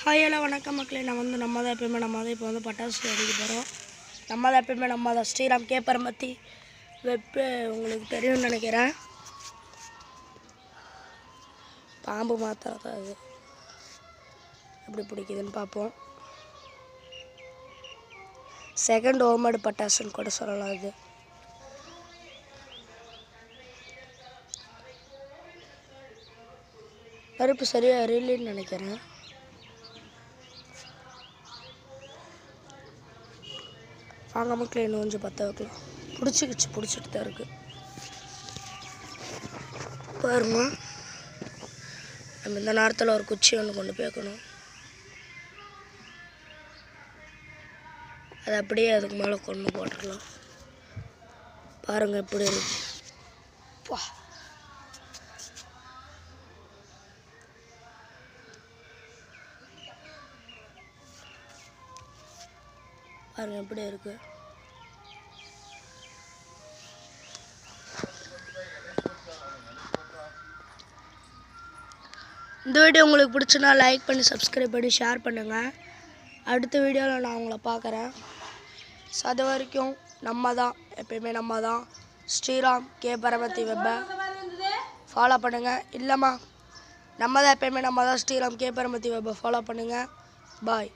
Hi hello வணக்கம் மக்களே. நம்ம தான் எப்பயுமே இப்போ பட்டாசு வெடிக்க போகிறோம். நம்ம தான் எப்பயுமே ஸ்ரீராம் கேப்பரம்பத்தி வெப்பு உங்களுக்கு தெரியும்னு நினைக்கிறேன். பாம்பு மாத்திரம் தான் அது எப்படி பிடிக்குதுன்னு பார்ப்போம். செகண்ட் ஹோம்மேடு பட்டாசுன்னு கூட சொல்லலாம். இது பருப்பு சரியாக எரியலன்னு நினைக்கிறேன். வாங்க மக்களே, இன்னும் கொஞ்சம் பற்ற வைக்கலாம். பிடிச்சிட்டு தான் இருக்குது பாருங்க. நம்ம இந்த நேரத்தில் ஒரு குச்சி ஒன்று கொண்டு போய்க்கணும். அதை அப்படியே அதுக்கு மேலே கொண்டு போட்டுடலாம். பாருங்கள் எப்படி இருக்கு. பாருங்கள் எப்படி இருக்கு. இந்த வீடியோ உங்களுக்கு பிடிச்சுன்னா லைக் பண்ணி சப்ஸ்கிரைப் பண்ணி ஷேர் பண்ணுங்கள். அடுத்த வீடியோவில் நான் உங்களை பார்க்குறேன். அது வரைக்கும் எப்பயுமே நம்ம தான் ஸ்ரீராம் கேப்பரம்பத்தி வெப்பை ஃபாலோ பண்ணுங்கள். இல்லைம்மா நம்ம தான் எப்பயுமே ஸ்ரீராம் கேப்பரம்பத்தி வெப்பை ஃபாலோ பண்ணுங்கள். பாய்.